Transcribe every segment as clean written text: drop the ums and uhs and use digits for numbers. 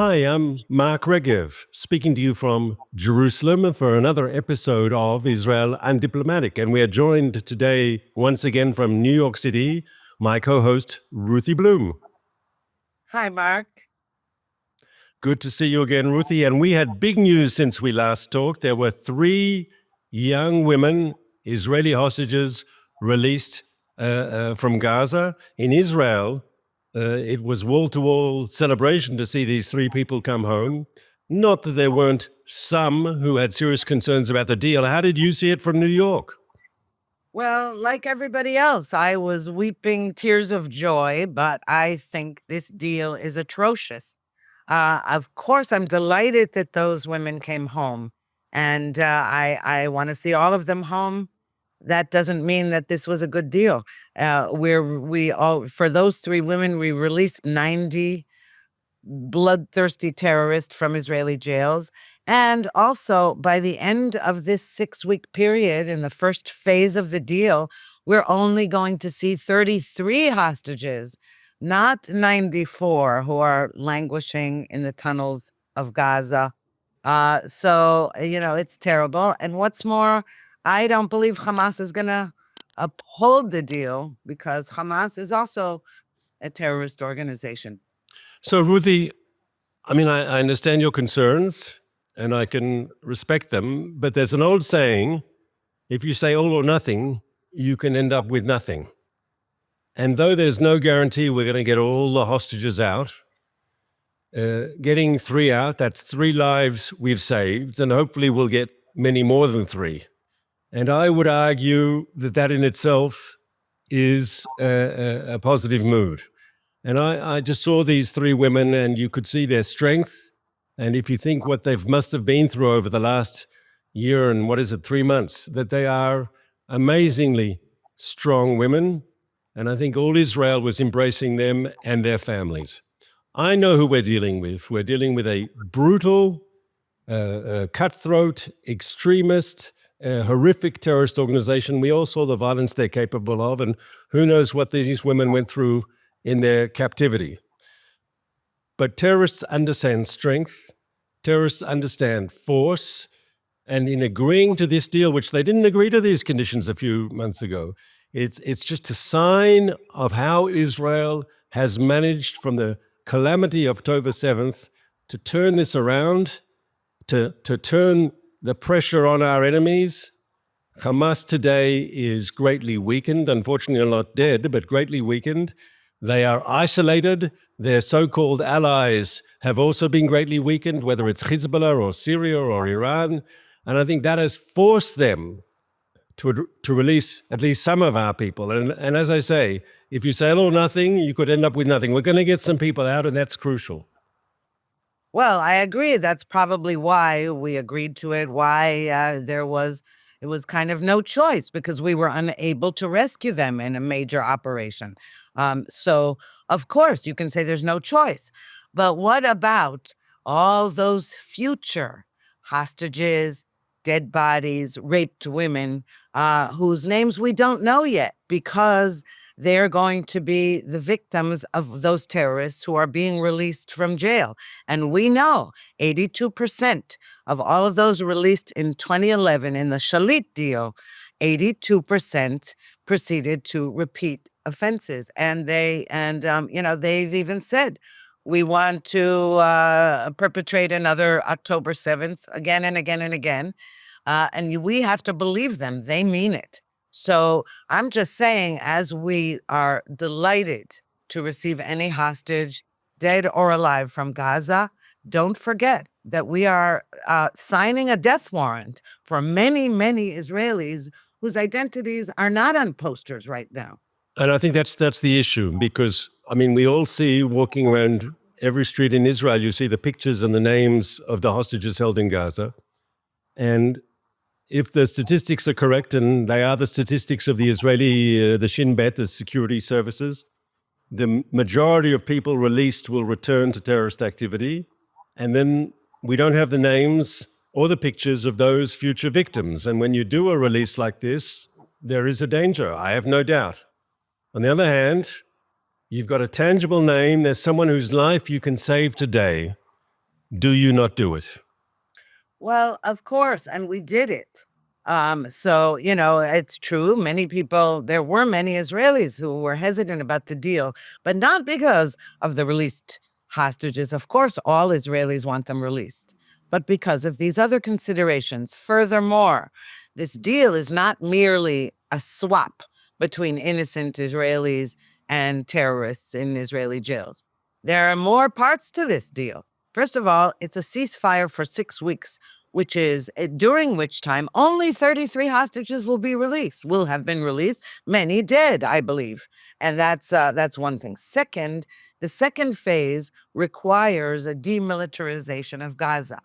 Hi, I'm Mark Regev, speaking to you from Jerusalem for another episode of Israel Undiplomatic. And we are joined today once again from New York City, my co-host, Ruthie Blum. Hi, Mark. Good to see you again, Ruthie. And we had big news since we last talked. There were 3 young women, Israeli hostages, released from Gaza. In Israel, it was wall-to-wall celebration to see these 3 people come home. Not that there weren't some who had serious concerns about the deal. How did you see it from New York? Well, like everybody else, I was weeping tears of joy, but I think this deal is atrocious. Of course, I'm delighted that those women came home, and I want to see all of them home. That doesn't mean that this was a good deal. For those 3 women, we released 90 bloodthirsty terrorists from Israeli jails. And also, by the end of this 6-week period, in the first phase of the deal, we're only going to see 33 hostages, not 94 who are languishing in the tunnels of Gaza. It's terrible. And what's more, I don't believe Hamas is going to uphold the deal because Hamas is also a terrorist organization. So, Ruthie, I understand your concerns, and I can respect them, but there's an old saying, if you say all or nothing, you can end up with nothing. And though there's no guarantee we're going to get all the hostages out, getting 3 out, that's 3 lives we've saved, and hopefully we'll get many more than 3. And I would argue that that in itself is a positive mood. And I just saw these 3 women, and you could see their strength. And if you think what they must have been through over the last year and 3 months, that they are amazingly strong women. And I think all Israel was embracing them and their families. I know who we're dealing with. We're dealing with a brutal, cutthroat, extremist, horrific terrorist organization. We all saw the violence they're capable of, and who knows what these women went through in their captivity. But terrorists understand strength, terrorists understand force, and in agreeing to this deal, which they didn't agree to these conditions a few months ago, it's just a sign of how Israel has managed from the calamity of October 7th to turn this around, to turn the pressure on our enemies. Hamas today is greatly weakened, unfortunately not dead, but greatly weakened. They are isolated. Their so-called allies have also been greatly weakened, whether it's Hezbollah or Syria or Iran. And I think that has forced them to release at least some of our people. And as I say, if you say all or nothing, you could end up with nothing. We're going to get some people out, and that's crucial. Well, I agree. That's probably why we agreed to it, why it was kind of no choice, because we were unable to rescue them in a major operation. So, of course, you can say there's no choice. But what about all those future hostages, dead bodies, raped women, whose names we don't know yet, because they're going to be the victims of those terrorists who are being released from jail. And we know 82% of all of those released in 2011 in the Shalit deal, 82% proceeded to repeat offenses. And they've even said, we want to perpetrate another October 7th again and again and again. And we have to believe them. They mean it. So I'm just saying, as we are delighted to receive any hostage, dead or alive, from Gaza, don't forget that we are signing a death warrant for many, many Israelis whose identities are not on posters right now. And I think that's the issue, because, we all see, walking around every street in Israel, you see the pictures and the names of the hostages held in Gaza. And if the statistics are correct, and they are the statistics of the Israeli, the Shin Bet, the security services, the majority of people released will return to terrorist activity. And then we don't have the names or the pictures of those future victims. And when you do a release like this, there is a danger, I have no doubt. On the other hand, you've got a tangible name. There's someone whose life you can save today. do you not do it? Well, of course, and we did it. So, it's true. There were many Israelis who were hesitant about the deal, but not because of the released hostages. Of course, all Israelis want them released, but because of these other considerations. Furthermore, this deal is not merely a swap between innocent Israelis and terrorists in Israeli jails. There are more parts to this deal. First of all, it's a ceasefire for 6 weeks, which is during which time only 33 hostages will have been released, many dead, I believe. And that's one thing. Second, the second phase requires a demilitarization of Gaza.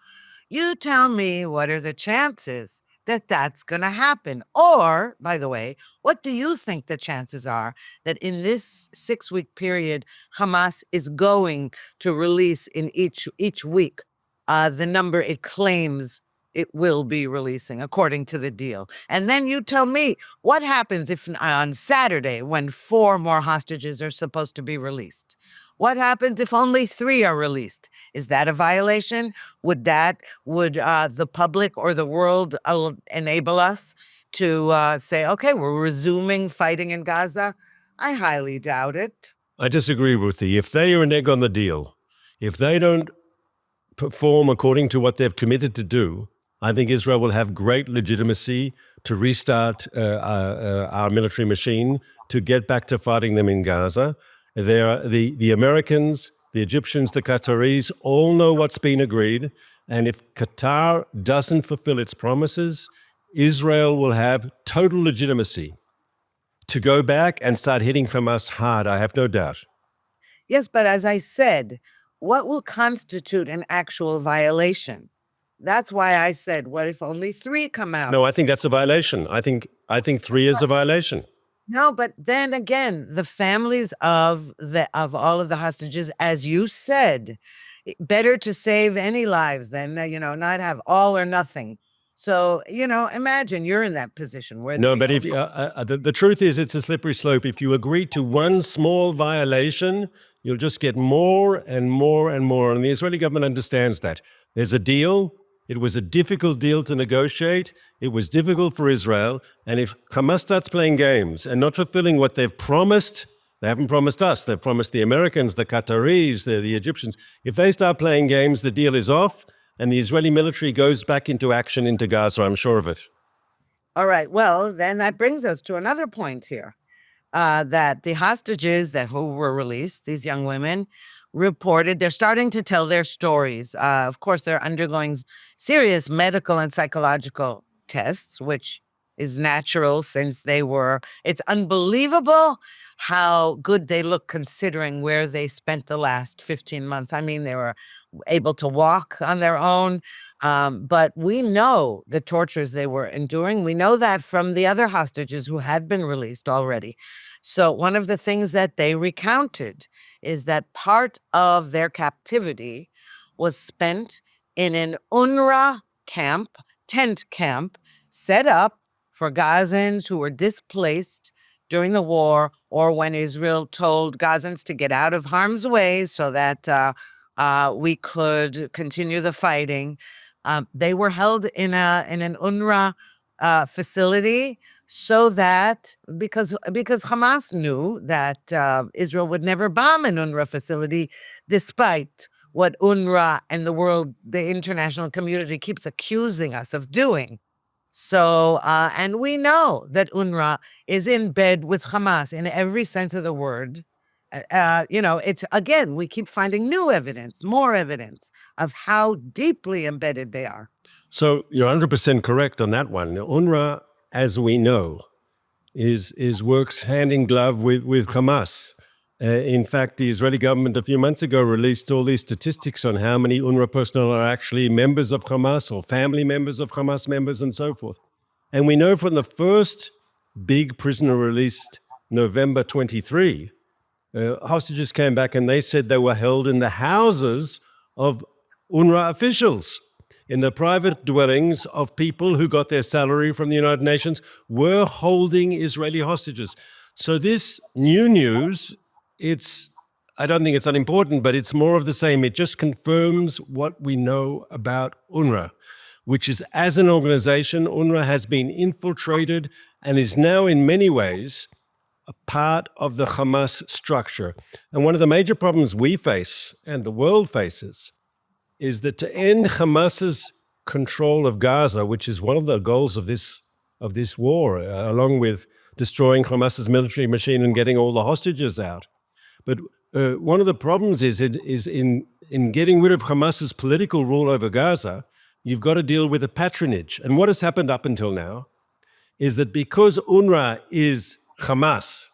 You tell me, what are the chances that that's going to happen? Or, by the way, what do you think the chances are that in this 6-week period, Hamas is going to release in each week the number it claims it will be releasing according to the deal? And then you tell me, what happens if on Saturday, when 4 more hostages are supposed to be released? What happens if only 3 are released? Is that a violation? Would the public or the world enable us to say, okay, we're resuming fighting in Gaza? I highly doubt it. I disagree with you. If they renege on the deal, if they don't perform according to what they've committed to do, I think Israel will have great legitimacy to restart our military machine, to get back to fighting them in Gaza. The Americans, the Egyptians, the Qataris all know what's been agreed. And if Qatar doesn't fulfill its promises, Israel will have total legitimacy to go back and start hitting Hamas hard, I have no doubt. Yes, but as I said, what will constitute an actual violation? That's why I said, what if only 3 come out? No, I think that's a violation. I think 3 is a violation. No, but then again, the families of all of the hostages, as you said, better to save any lives than not have all or nothing. So imagine you're in that position where No, but if the truth is, it's a slippery slope. If you agree to one small violation, you'll just get more and more and more. And the Israeli government understands that. There's a deal. It was a difficult deal to negotiate. It was difficult for Israel. And if Hamas starts playing games and not fulfilling what they've promised, they haven't promised us, they've promised the Americans, the Qataris, the Egyptians. If they start playing games, the deal is off and the Israeli military goes back into action into Gaza, I'm sure of it. All right. Well, then that brings us to another point here, that the hostages who were released, these young women, reported they're starting to tell their stories. Of course, they're undergoing serious medical and psychological tests, which is natural since it's unbelievable how good they look considering where they spent the last 15 months. I mean, they were able to walk on their own. But we know the tortures they were enduring. We know that from the other hostages who had been released already. So one of the things that they recounted is that part of their captivity was spent in an UNRWA tent camp, set up for Gazans who were displaced during the war, or when Israel told Gazans to get out of harm's way so that we could continue the fighting. They were held in an UNRWA facility, so that because Hamas knew that Israel would never bomb an UNRWA facility, despite what UNRWA and the international community keeps accusing us of doing. So, and we know that UNRWA is in bed with Hamas in every sense of the word. It's, again, we keep finding new evidence, more evidence of how deeply embedded they are. So you're 100% correct on that one. The UNRWA, as we know, works hand in glove with Hamas. In fact, the Israeli government a few months ago released all these statistics on how many UNRWA personnel are actually members of Hamas or family members of Hamas members and so forth. And we know from the first big prisoner released November 23, hostages came back and they said they were held in the houses of UNRWA officials, in the private dwellings of people who got their salary from the United Nations, were holding Israeli hostages. So this new news, it's I don't think it's unimportant, but it's more of the same. It just confirms what we know about UNRWA, which is, as an organization, UNRWA has been infiltrated and is now in many ways a part of the Hamas structure. And one of the major problems we face and the world faces is that to end Hamas's control of Gaza, which is one of the goals of this war, along with destroying Hamas's military machine and getting all the hostages out. But one of the problems is in getting rid of Hamas's political rule over Gaza, you've got to deal with the patronage. And what has happened up until now is that because UNRWA is Hamas,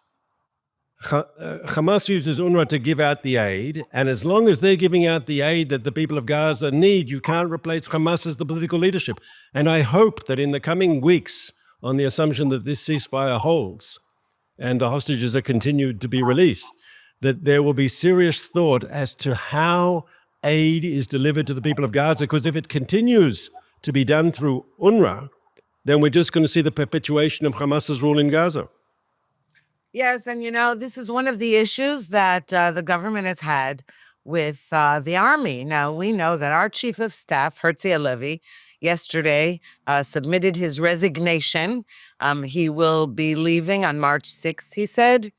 Hamas uses UNRWA to give out the aid, and as long as they're giving out the aid that the people of Gaza need, you can't replace Hamas as the political leadership. And I hope that in the coming weeks, on the assumption that this ceasefire holds and the hostages are continued to be released, that there will be serious thought as to how aid is delivered to the people of Gaza, because if it continues to be done through UNRWA, then we're just going to see the perpetuation of Hamas's rule in Gaza. Yes, and this is one of the issues that the government has had with the army. Now, we know that our chief of staff, Herzia Levy, yesterday submitted his resignation. He will be leaving on March 6th, he said.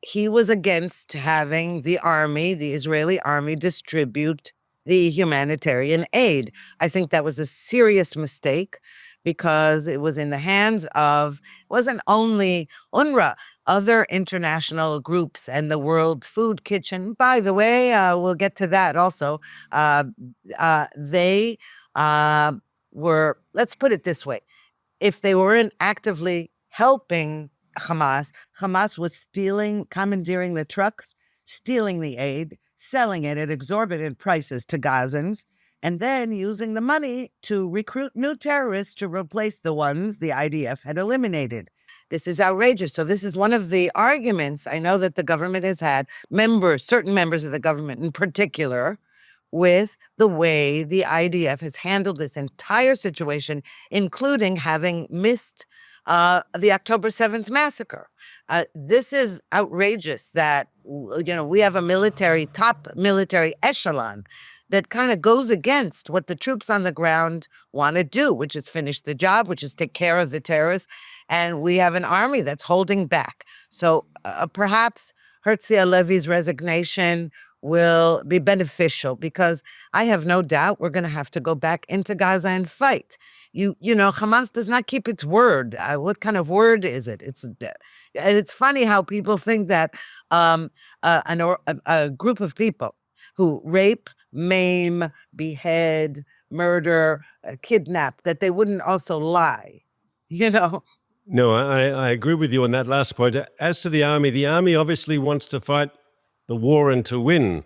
He was against having the army, the Israeli army, distribute the humanitarian aid. I think that was a serious mistake because it was in the hands of, wasn't only UNRWA, other international groups and the World Food Kitchen. By the way, we'll get to that also. They were, let's put it this way, if they weren't actively helping Hamas was commandeering the trucks, stealing the aid, selling it at exorbitant prices to Gazans, and then using the money to recruit new terrorists to replace the ones the IDF had eliminated. This is outrageous. So this is one of the arguments I know that the government has had, certain members of the government in particular, with the way the IDF has handled this entire situation, including having missed the October 7th massacre. This is outrageous that, we have a top military echelon that kind of goes against what the troops on the ground want to do, which is finish the job, which is take care of the terrorists. And we have an army that's holding back. So perhaps Herzia Levy's resignation will be beneficial, because I have no doubt we're going to have to go back into Gaza and fight. Hamas does not keep its word. What kind of word is it? It's funny how people think that a group of people who rape, maim, behead, murder, kidnap, that they wouldn't also lie. No, I agree with you on that last point. As to the army obviously wants to fight the war and to win,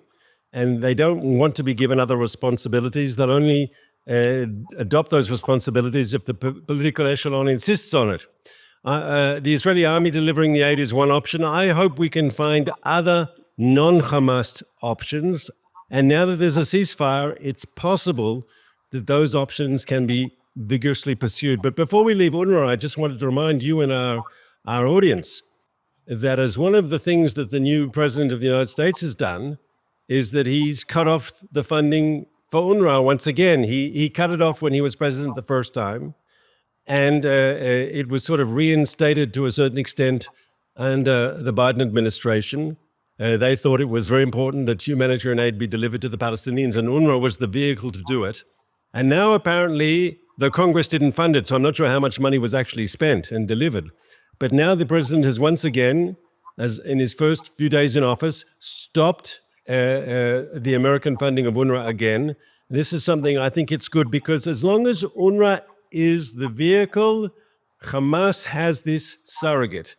and they don't want to be given other responsibilities. They'll only adopt those responsibilities if the political echelon insists on it. The Israeli army delivering the aid is one option. I hope we can find other non-Hamas options. And now that there's a ceasefire, it's possible that those options can be vigorously pursued. But before we leave UNRWA, I just wanted to remind you and our audience that as one of the things that the new president of the United States has done is that he's cut off the funding for UNRWA once again. He cut it off when he was president the first time, and it was sort of reinstated to a certain extent under the Biden administration. They thought it was very important that humanitarian aid be delivered to the Palestinians, and UNRWA was the vehicle to do it. And now apparently the Congress didn't fund it, so I'm not sure how much money was actually spent and delivered. But now the president has once again, as in his first few days in office, stopped the American funding of UNRWA again. This is something I think it's good, because as long as UNRWA is the vehicle, Hamas has this surrogate.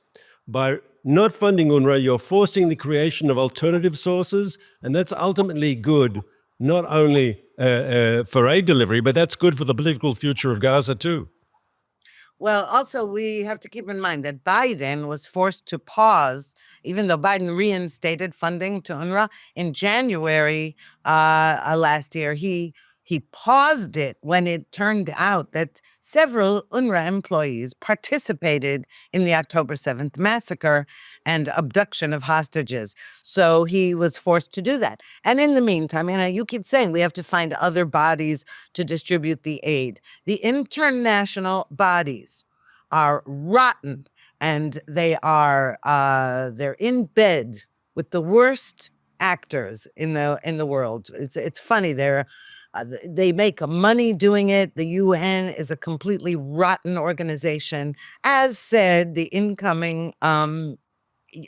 By not funding UNRWA, you're forcing the creation of alternative sources, and that's ultimately good, not only for aid delivery, but that's good for the political future of Gaza too. Well, also, we have to keep in mind that Biden was forced to pause, even though Biden reinstated funding to UNRWA in January last year. He He paused it when it turned out that several UNRWA employees participated in the October 7th massacre and abduction of hostages. So he was forced to do that. And in the meantime, you keep saying we have to find other bodies to distribute the aid. The international bodies are rotten, and they're in bed with the worst actors in the world. It's funny. They make money doing it. The UN is a completely rotten organization, as said the incoming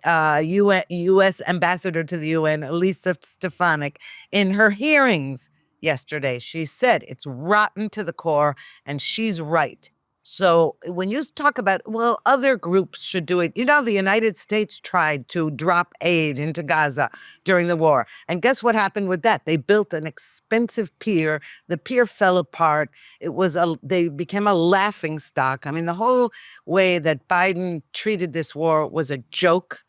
U.S. ambassador to the UN, Elisa Stefanik, in her hearings yesterday. She said it's rotten to the core, and she's right. So when you talk about, well, other groups should do it, the United States tried to drop aid into Gaza during the war. And guess what happened with that? They built an expensive pier. The pier fell apart. They became a laughing stock. The whole way that Biden treated this war was a joke.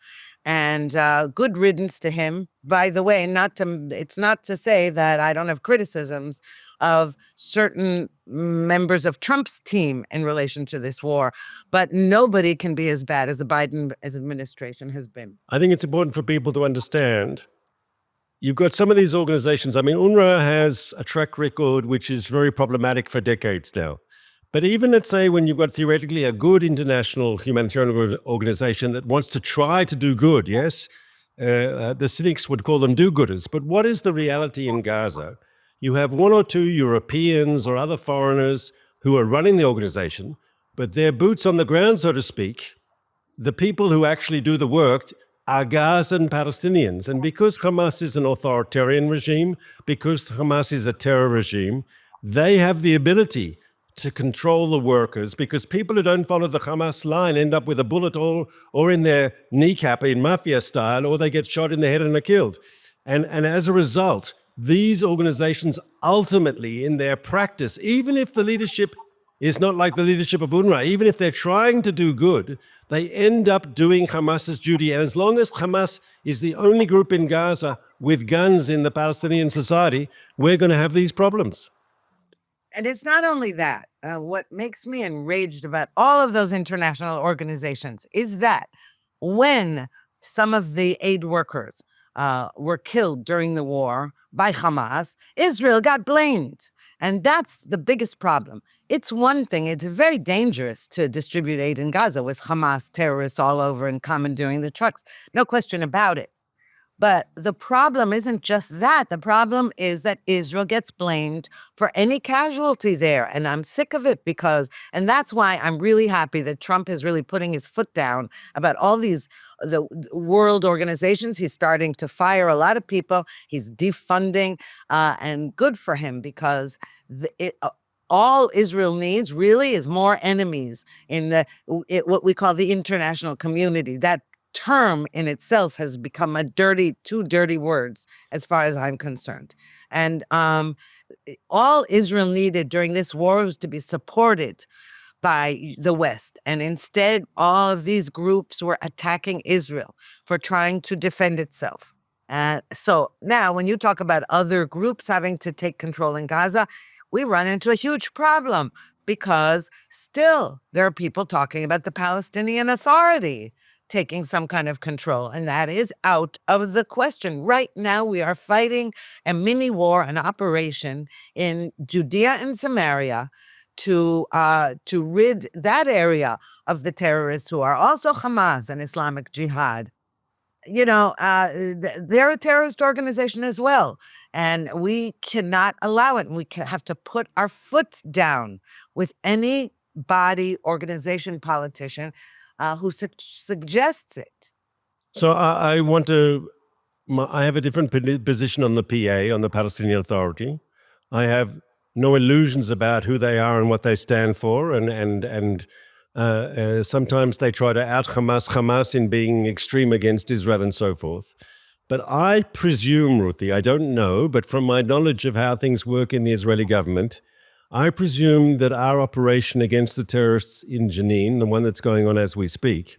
And good riddance to him. By the way, it's not to say that I don't have criticisms of certain members of Trump's team in relation to this war, but nobody can be as bad as the Biden administration has been. I think it's important for people to understand. You've got some of these organizations. UNRWA has a track record which is very problematic for decades now. But even, let's say, when you've got theoretically a good international humanitarian organization that wants to try to do good, yes, the cynics would call them do-gooders. But what is the reality in Gaza? You have one or two Europeans or other foreigners who are running the organization, but their boots on the ground, so to speak, the people who actually do the work are Gazan Palestinians. And because Hamas is an authoritarian regime, because Hamas is a terror regime, they have the ability to control the workers, because people who don't follow the Hamas line end up with a bullet or in their kneecap in Mafia style, or they get shot in the head and are killed. And as a result, these organizations ultimately, in their practice, even if the leadership is not like the leadership of UNRWA, even if they're trying to do good, they end up doing Hamas's duty. And as long as Hamas is the only group in Gaza with guns in the Palestinian society, we're going to have these problems. And it's not only that. What makes me enraged about all of those international organizations is that when some of the aid workers were killed during the war by Hamas, Israel got blamed. And that's the biggest problem. It's one thing, it's very dangerous to distribute aid in Gaza with Hamas terrorists all over and commandeering the trucks. No question about it. But the problem isn't just that. The problem is that Israel gets blamed for any casualty there. And I'm sick of it and that's why I'm really happy that Trump is really putting his foot down about all the world organizations. He's starting to fire a lot of people. He's defunding, and good for him, because all Israel needs really is more enemies in what we call the international community. That term in itself has become two dirty words as far as I'm concerned. And all Israel needed during this war was to be supported by the West. And instead, all of these groups were attacking Israel for trying to defend itself. So now when you talk about other groups having to take control in Gaza, we run into a huge problem, because still there are people talking about the Palestinian Authority taking some kind of control, and that is out of the question. Right now, we are fighting a mini war, an operation in Judea and Samaria to rid that area of the terrorists who are also Hamas and Islamic Jihad. They're a terrorist organization as well, and we cannot allow it. And we have to put our foot down with any body, organization, politician who suggests it. So I have a different position on the PA, on the Palestinian Authority. I have no illusions about who they are and what they stand for, and sometimes they try to out Hamas in being extreme against Israel and so forth. But I presume, Ruthie, I don't know, but from my knowledge of how things work in the Israeli government, I presume that our operation against the terrorists in Jenin, the one that's going on as we speak,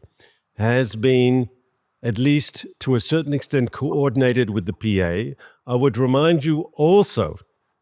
has been, at least to a certain extent, coordinated with the PA. I would remind you also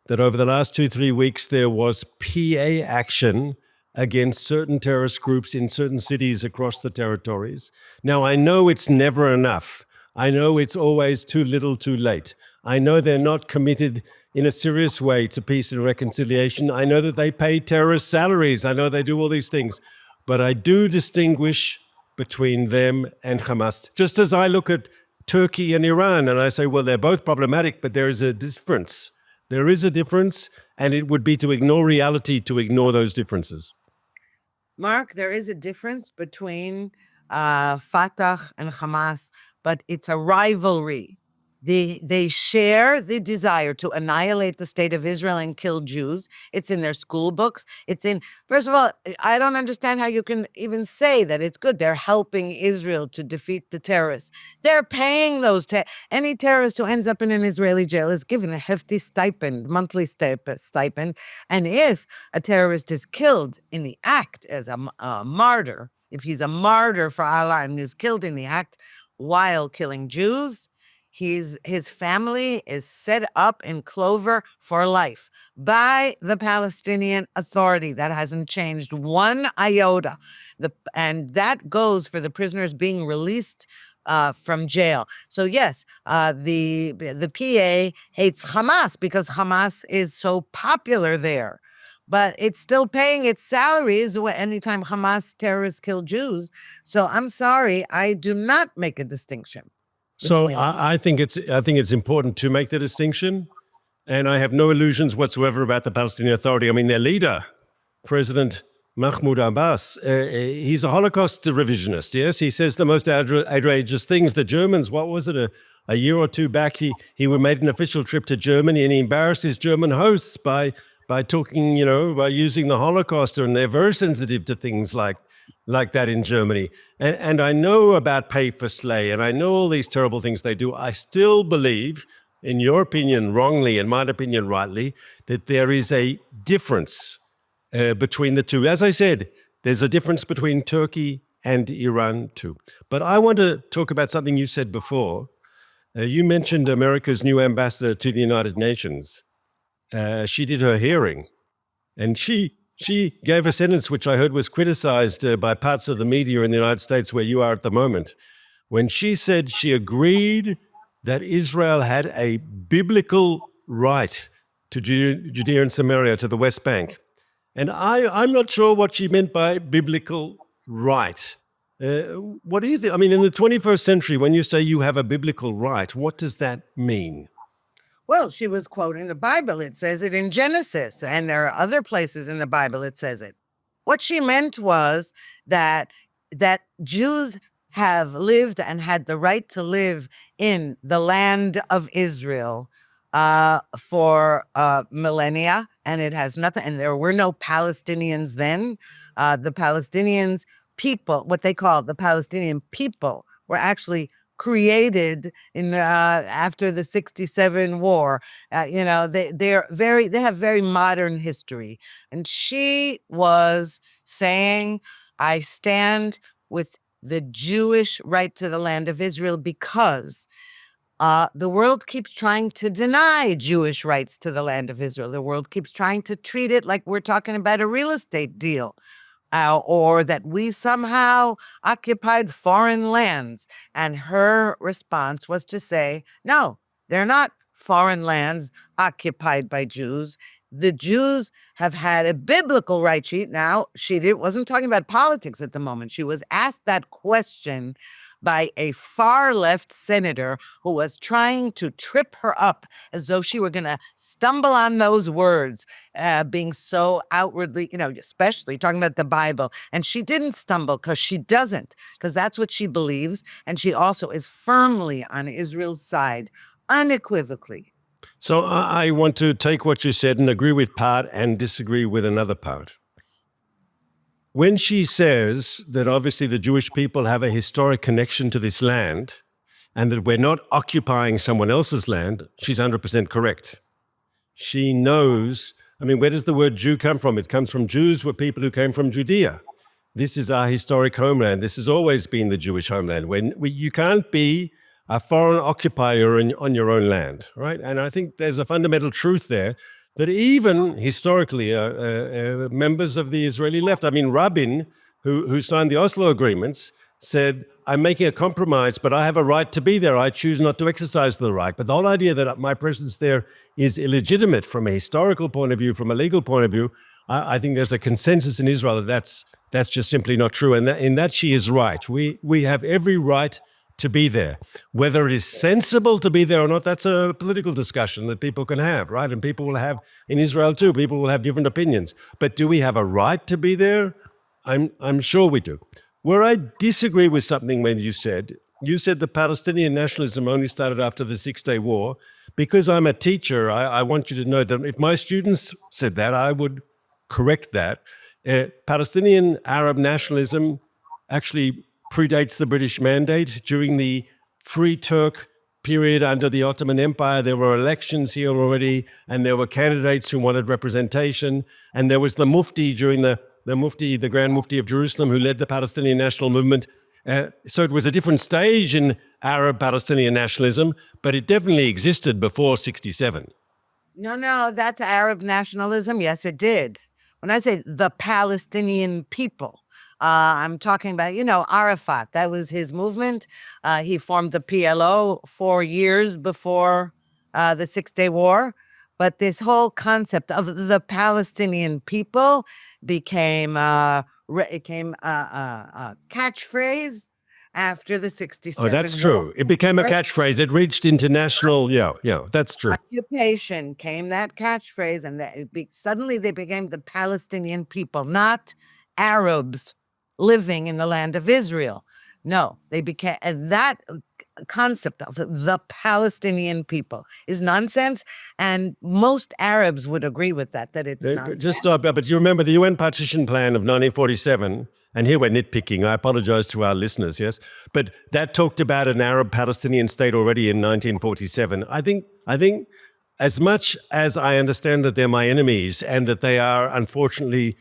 that over the last 2-3 weeks there was PA action against certain terrorist groups in certain cities across the territories. Now, I know it's never enough. I know it's always too little too late. I know they're not committed in a serious way to peace and reconciliation. I know that they pay terrorist salaries. I know they do all these things. But I do distinguish between them and Hamas. Just as I look at Turkey and Iran and I say, well, they're both problematic, but there is a difference. There is a difference, and it would be to ignore reality to ignore those differences. Mark, there is a difference between Fatah and Hamas, but it's a rivalry. They share the desire to annihilate the state of Israel and kill Jews. It's in their school books. First of all, I don't understand how you can even say that it's good. They're helping Israel to defeat the terrorists. They're paying those. Any terrorist who ends up in an Israeli jail is given a hefty stipend, monthly stipend. And if a terrorist is killed in the act as a martyr, if he's a martyr for Allah and is killed in the act while killing Jews, his family is set up in clover for life by the Palestinian Authority. That hasn't changed one iota. And that goes for the prisoners being released from jail. So yes, the PA hates Hamas because Hamas is so popular there. But it's still paying its salaries anytime Hamas terrorists kill Jews. So I'm sorry, I do not make a distinction. So I think it's important to make the distinction, and I have no illusions whatsoever about the Palestinian Authority. I mean, their leader, President Mahmoud Abbas, he's a Holocaust revisionist, yes? He says the most outrageous things. The Germans, what was it, a year or two back, he made an official trip to Germany and he embarrassed his German hosts by talking, by using the Holocaust, and they're very sensitive to things like that in Germany. And I know about pay for slay, and I know all these terrible things they do. I still believe, in your opinion wrongly, in my opinion rightly, that there is a difference between the two. As I said, there's a difference between Turkey and Iran too. But I want to talk about something you said before. You mentioned America's new ambassador to the United Nations. She did her hearing, and she gave a sentence which I heard was criticized by parts of the media in the United States where you are at the moment, when she said she agreed that Israel had a biblical right to Judea and Samaria, to the West Bank. And I'm not sure what she meant by biblical right. What do you think? I mean, in the 21st century, when you say you have a biblical right, what does that mean? Well, she was quoting the Bible. It says it in Genesis, and there are other places in the Bible it says it. What she meant was that Jews have lived and had the right to live in the land of Israel for millennia, and it has nothing, and there were no Palestinians then. The Palestinians people, what they call the Palestinian people, were actually created in after the 67 war. They have very modern history. And she was saying, I stand with the Jewish right to the land of Israel because the world keeps trying to deny Jewish rights to the land of Israel. The world keeps trying to treat it like we're talking about a real estate deal. Or that we somehow occupied foreign lands. And her response was to say, no, they're not foreign lands occupied by Jews. The Jews have had a biblical right. She wasn't talking about politics at the moment. She was asked that question by a far left senator who was trying to trip her up as though she were going to stumble on those words, being so outwardly, especially talking about the Bible. And she didn't stumble because she doesn't, because that's what she believes. And she also is firmly on Israel's side, unequivocally. So I want to take what you said and agree with part and disagree with another part. When she says that obviously the Jewish people have a historic connection to this land and that we're not occupying someone else's land, she's 100% correct. She knows, where does the word Jew come from? It comes from Jews were people who came from Judea. This is our historic homeland. This has always been the Jewish homeland. You can't be a foreign occupier on your own land, right? And I think there's a fundamental truth there that even historically, members of the Israeli left, I mean, Rabin, who signed the Oslo agreements, said, I'm making a compromise, but I have a right to be there. I choose not to exercise the right. But the whole idea that my presence there is illegitimate from a historical point of view, from a legal point of view, I think there's a consensus in Israel that that's just simply not true. And in that she is right. We have every right to be there. Whether it is sensible to be there or not, that's a political discussion that people can have, right? And people will have in Israel too. People will have different opinions. But do we have a right to be there? I'm sure we do. Where I disagree with something when you said the Palestinian nationalism only started after the Six-Day War. Because I'm a teacher, I want you to know that if my students said that, I would correct that. Palestinian Arab nationalism actually predates the British Mandate. During the Free Turk period under the Ottoman Empire, there were elections here already, and there were candidates who wanted representation. And there was the Mufti during the Grand Mufti of Jerusalem, who led the Palestinian national movement. So it was a different stage in Arab Palestinian nationalism, but it definitely existed before 67. No, that's Arab nationalism. Yes, it did. When I say the Palestinian people, I'm talking about, Arafat. That was his movement. He formed the PLO 4 years before the Six-Day War. But this whole concept of the Palestinian people became a catchphrase after the 67 Oh, that's true. It became a catchphrase. It reached international. Yeah, that's true. Occupation came that catchphrase, and suddenly they became the Palestinian people, not Arabs living in the land of Israel. No, they became, and that concept of the Palestinian people is nonsense, and most Arabs would agree with that it's nonsense. Just stop, but you remember the UN Partition Plan of 1947, and here we're nitpicking, I apologize to our listeners, yes? But that talked about an Arab-Palestinian state already in 1947. I think as much as I understand that they're my enemies and that they are unfortunately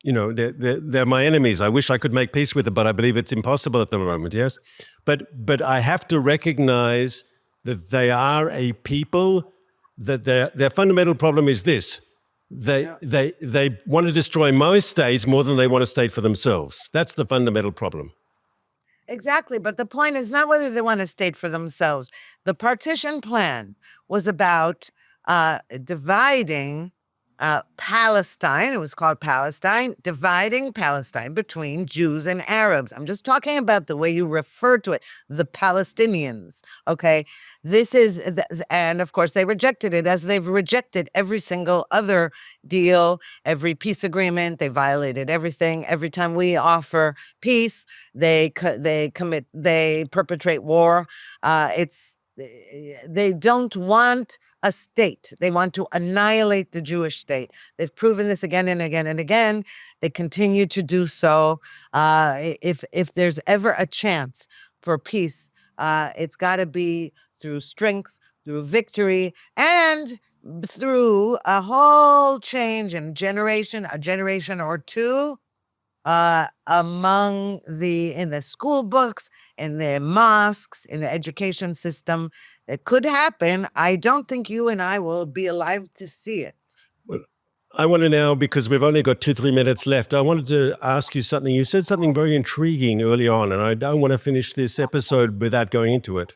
they're my enemies. I wish I could make peace with them, but I believe it's impossible at the moment, yes? But I have to recognize that they are a people, that their fundamental problem is this. They want to destroy most states more than they want a state for themselves. That's the fundamental problem. Exactly, but the point is not whether they want a state for themselves. The partition plan was about dividing Palestine. It was called Palestine, dividing Palestine between Jews and Arabs. I'm just talking about the way you refer to it, the Palestinians. Okay, and of course they rejected it, as they've rejected every single other deal, every peace agreement. They violated everything. Every time we offer peace, they perpetrate war. They don't want a state. They want to annihilate the Jewish state. They've proven this again and again and again. They continue to do so. If there's ever a chance for peace, it's got to be through strength, through victory, and through a whole change in a generation or two, in the school books, in the mosques, in the education system. It could happen. I don't think you and I will be alive to see it. Well, I want to now, because we've only got 2-3 minutes left, I wanted to ask you something. You said something very intriguing early on, and I don't want to finish this episode without going into it.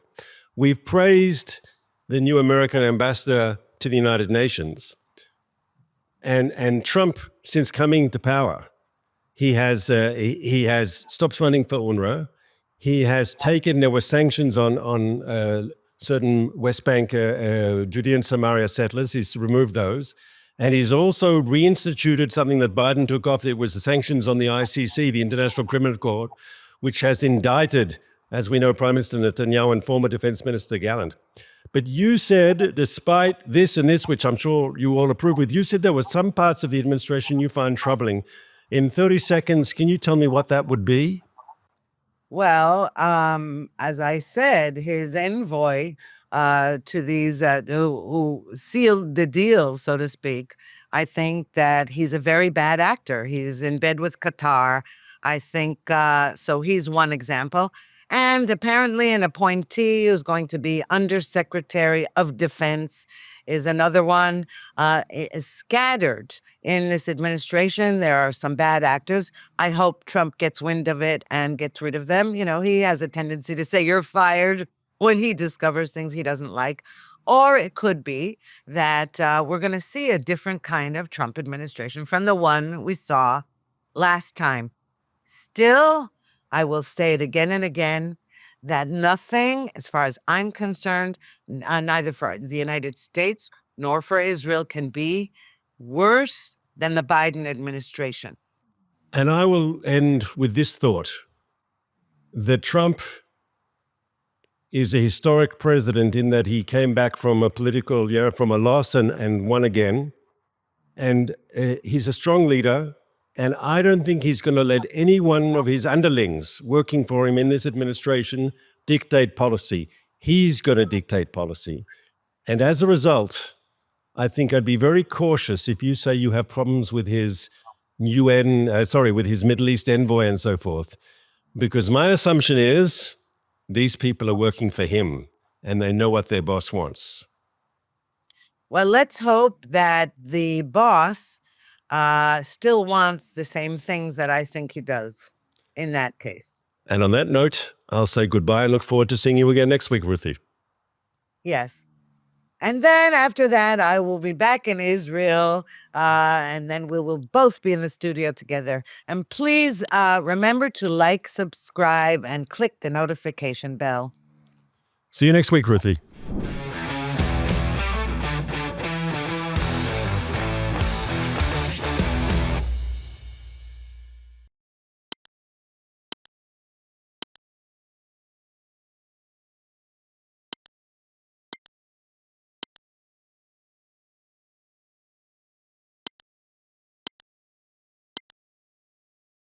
We've praised the new American ambassador to the United Nations, and Trump, since coming to power, he has stopped funding for UNRWA. He has there were sanctions on certain West Bank Judean Samaria settlers. He's removed those. And he's also reinstituted something that Biden took off. It was the sanctions on the ICC, the International Criminal Court, which has indicted, as we know, Prime Minister Netanyahu and former Defense Minister Gallant. But you said, despite this and this, which I'm sure you all approve with, you said there were some parts of the administration you find troubling. In 30 seconds, can you tell me what that would be? Well, as I said, his envoy to these who sealed the deal, so to speak, I think that he's a very bad actor. He's in bed with Qatar. I think so. He's one example. And apparently an appointee who's going to be Undersecretary of Defense is another one. Is scattered in this administration. There are some bad actors. I hope Trump gets wind of it and gets rid of them. You know, he has a tendency to say you're fired when he discovers things he doesn't like. Or it could be that we're going to see a different kind of Trump administration from the one we saw last time. Still, I will say it again and again, that nothing, as far as I'm concerned, neither for the United States nor for Israel, can be worse than the Biden administration. And I will end with this thought, that Trump is a historic president in that he came back from a political, from a loss and won again. And he's a strong leader. And I don't think he's going to let any one of his underlings working for him in this administration dictate policy. He's going to dictate policy. And as a result, I think I'd be very cautious if you say you have problems with his with his Middle East envoy and so forth, because my assumption is these people are working for him and they know what their boss wants. Well, let's hope that the boss still wants the same things that I think he does in that case. And on that note, I'll say goodbye and look forward to seeing you again next week, Ruthie. Yes. And then after that, I will be back in Israel, and then we will both be in the studio together. And please remember to like, subscribe, and click the notification bell. See you next week, Ruthie.